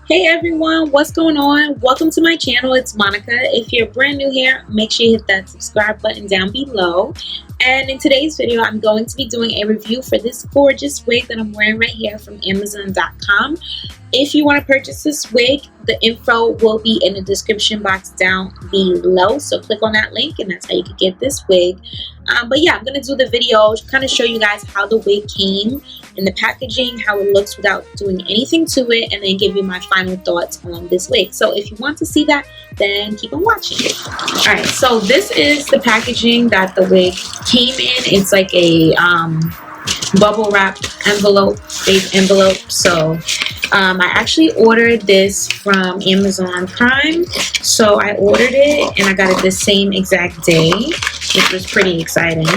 Hey everyone, what's going on? Welcome to my channel. It's Monica. If you're brand new here, make sure you hit that subscribe button down below. And in today's video, I'm going to be doing a review for this gorgeous wig that I'm wearing right here from Amazon.com. If you want to purchase this wig, the info will be in the description box down below. So click on that link and that's how you can get this wig. But yeah, I'm going to do the video, kind of show you guys how the wig came in the packaging, how it looks without doing anything to it, and then give you my final thoughts on this wig. So if you want to see that, then keep on watching. Alright, so this is the packaging that the wig came in. It's like a bubble wrap envelope, fake envelope. So I actually ordered this from Amazon Prime. So I ordered it and I got it the same exact day, which was pretty exciting.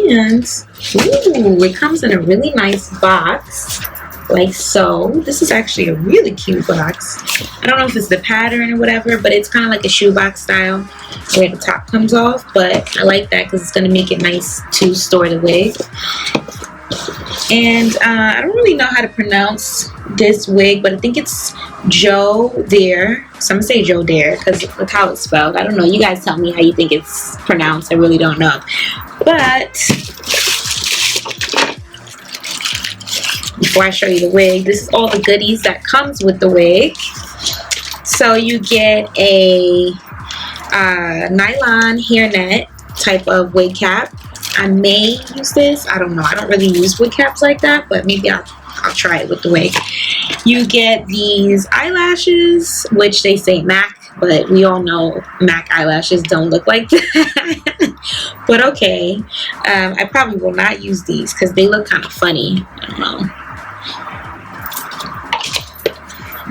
And ooh, it comes in a really nice box, like so. This is actually a really cute box. I don't know if it's the pattern or whatever, but it's kind of like a shoebox style where the top comes off. But I like that because it's going to make it nice to store the wig. And I don't really know how to pronounce this wig, but I think it's Joe Dare. So I'm gonna say Joe Dare because look how it's spelled. I don't know. You guys tell me how you think it's pronounced. I really don't know. But before I show you the wig, this is all the goodies that comes with the wig. So you get a nylon hairnet type of wig cap. I may use this. I don't know. I don't really use wig caps like that, but maybe I'll try it with the wig. You get these eyelashes, which they say MAC, but we all know MAC eyelashes don't look like that. But okay. I probably will not use these because they look kind of funny. I don't know.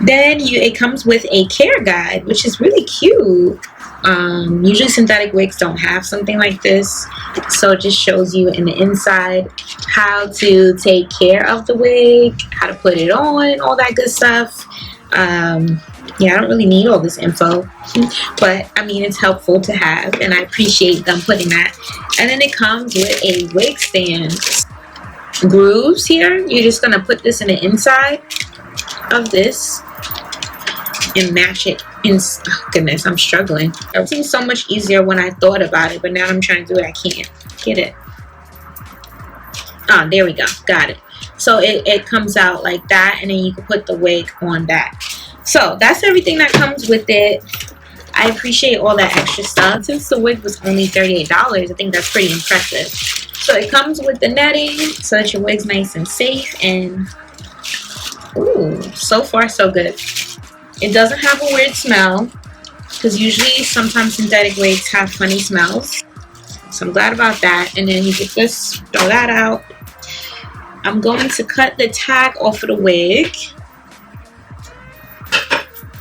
Then it comes with a care guide, which is really cute. Usually synthetic wigs don't have something like this, so it just shows you in the inside how to take care of the wig, how to put it on, all that good stuff. Yeah, I don't really need all this info, but I mean it's helpful to have, and I appreciate them putting that. And then it comes with a wig stand. Grooves here. You're just gonna put this in the inside of this and match it in. Oh goodness, I'm struggling. It seems so much easier when I thought about it, but now I'm trying to do it. I can't get it. Oh, there we go. Got it. So it comes out like that, and then you can put the wig on that. So that's everything that comes with it. I appreciate all that extra stuff. Since the wig was only $38, I think that's pretty impressive. So it comes with the netting so that your wig's nice and safe, and ooh, so far so good. It doesn't have a weird smell, because usually sometimes synthetic wigs have funny smells. So I'm glad about that. And then you can just throw that out. I'm going to cut the tag off of the wig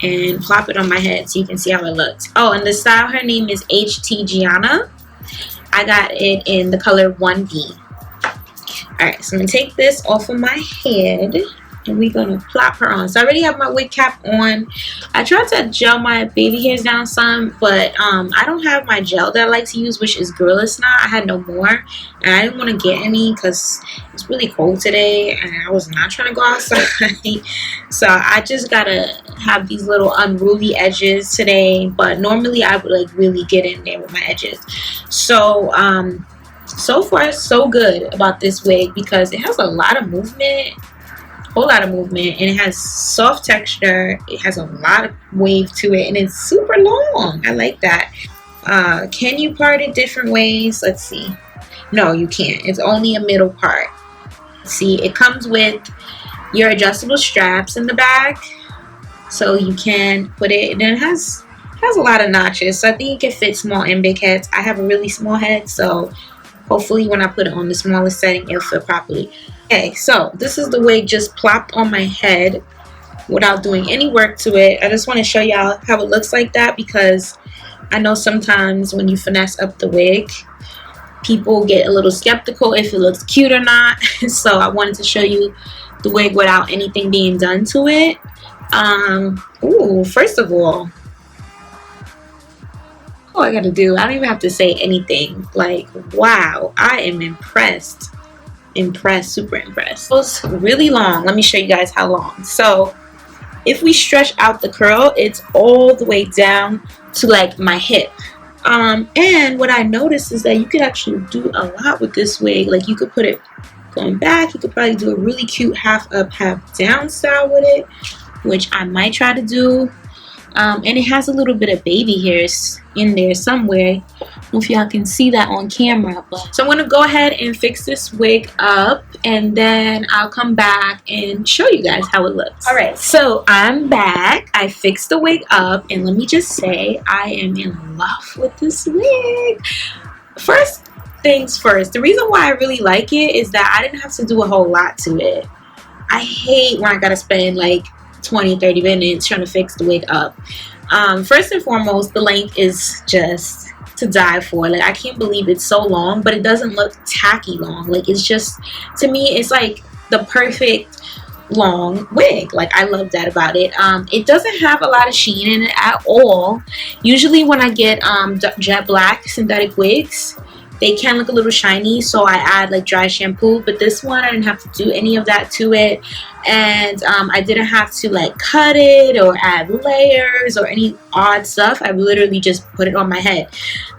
and plop it on my head so you can see how it looks. Oh, and the style, her name is HT Gianna. I got it in the color 1B. Alright, so I'm going to take this off of my head and we're going to plop her on. So I already have my wig cap on. I tried to gel my baby hairs down some, but I don't have my gel that I like to use, which is Gorilla Snot. I had no more, and I didn't want to get any because it's really cold today and I was not trying to go outside. So I just gotta have these little unruly edges today, but normally I would like really get in there with my edges. So so far so good about this wig because it has a lot of movement, whole lot of movement, and it has soft texture. It has a lot of wave to it, and it's super long. I like that. Can you part it different ways? Let's see. No, you can't. It's only a middle part. See, it comes with your adjustable straps in the back, so you can put it, and it has a lot of notches, so I think it can fit small and big heads. I have a really small head, so hopefully when I put it on the smallest setting, it'll fit properly. Okay, so this is the wig just plopped on my head without doing any work to it. I just want to show y'all how it looks like that because I know sometimes when you finesse up the wig, people get a little skeptical if it looks cute or not. So I wanted to show you the wig without anything being done to it. Ooh, first of all, all I gotta do, I don't even have to say anything. Like, wow, I am impressed impressed, super impressed. It was really long. Let me show you guys how long. So if we stretch out the curl, it's all the way down to like my hip. And what I noticed is that you could actually do a lot with this wig. Like you could put it going back. You could probably do a really cute half up, half down style with it, which I might try to do. And it has a little bit of baby hairs in there somewhere. I don't know if y'all can see that on camera. But so I'm going to go ahead and fix this wig up, and then I'll come back and show you guys how it looks. Alright, so I'm back. I fixed the wig up, and let me just say I am in love with this wig. First things first, the reason why I really like it is that I didn't have to do a whole lot to it. I hate when I gotta spend like 20-30 minutes trying to fix the wig up. First and foremost, the length is just to die for. Like, I can't believe it's so long, but it doesn't look tacky long. Like, it's just, to me, it's like the perfect long wig. Like, I love that about it. It doesn't have a lot of sheen in it at all. Usually when I get jet black synthetic wigs, they can look a little shiny, so I add like dry shampoo. But this one, I didn't have to do any of that to it, and I didn't have to like cut it or add layers or any odd stuff. I literally just put it on my head.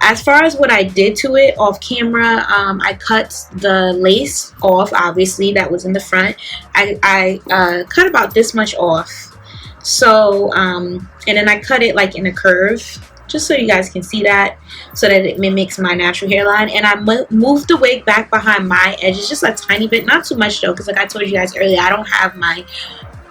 As far as what I did to it off camera, I cut the lace off. Obviously, that was in the front. I cut about this much off. So and then I cut it like in a curve, just so you guys can see that, so that it mimics my natural hairline. And I moved the wig back behind my edges just a tiny bit, not too much though, because like I told you guys earlier, I don't have my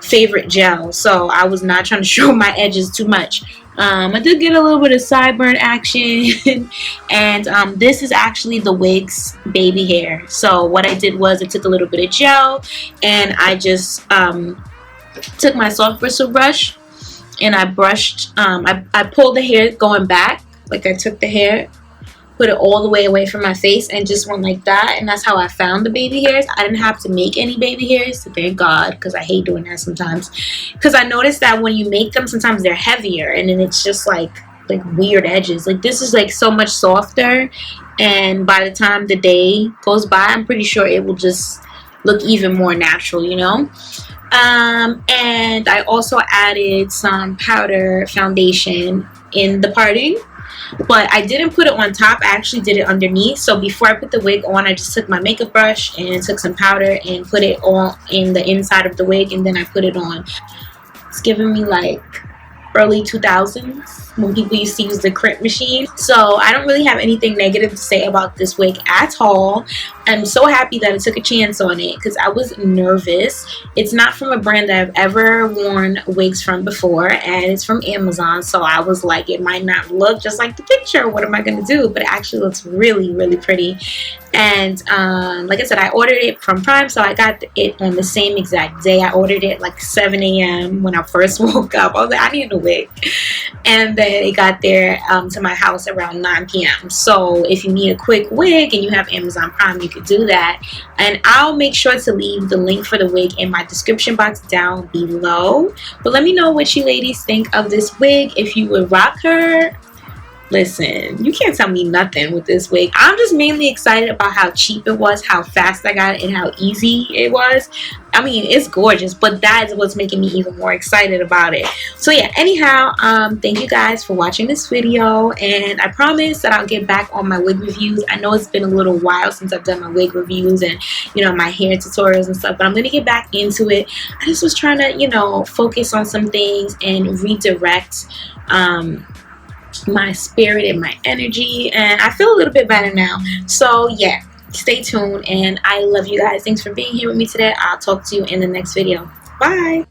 favorite gel, so I was not trying to show my edges too much. I did get a little bit of sideburn action. And this is actually the wig's baby hair. So what I did was I took a little bit of gel, and I just took my soft bristle brush, and I brushed, I pulled the hair going back. Like, I took the hair, put it all the way away from my face, and just went like that. And that's how I found the baby hairs. I didn't have to make any baby hairs, so thank God, because I hate doing that sometimes. Because I noticed that when you make them, sometimes they're heavier, and then it's just like weird edges. Like, this is like so much softer, and by the time the day goes by, I'm pretty sure it will just look even more natural, you know. And I also added some powder foundation in the parting, but I didn't put it on top. I actually did it underneath. So before I put the wig on, I just took my makeup brush and took some powder and put it all in the inside of the wig, and then I put it on. It's giving me like early 2000s when people used to use the crimp machine. So I don't really have anything negative to say about this wig at all. I'm so happy that I took a chance on it, because I was nervous. It's not from a brand that I've ever worn wigs from before, and it's from Amazon. So I was like, it might not look just like the picture. What am I going to do? But it actually looks really, really pretty. And like I said, I ordered it from Prime, so I got it on the same exact day. I ordered it like 7 a.m. when I first woke up. I was like, I need a wig. And then it got there to my house around 9 p.m. So if you need a quick wig and you have Amazon Prime, you could do that. And I'll make sure to leave the link for the wig in my description box down below. But let me know what you ladies think of this wig, if you would rock her. Listen, you can't tell me nothing with this wig. I'm just mainly excited about how cheap it was, how fast I got it, and how easy it was. I mean, it's gorgeous, but that is what's making me even more excited about it. So yeah, anyhow, thank you guys for watching this video, and I promise that I'll get back on my wig reviews. I know it's been a little while since I've done my wig reviews and, you know, my hair tutorials and stuff, but I'm gonna get back into it. I just was trying to, you know, focus on some things and redirect my spirit and my energy, and I feel a little bit better now. So yeah, stay tuned, and I love you guys. Thanks for being here with me today. I'll talk to you in the next video. Bye.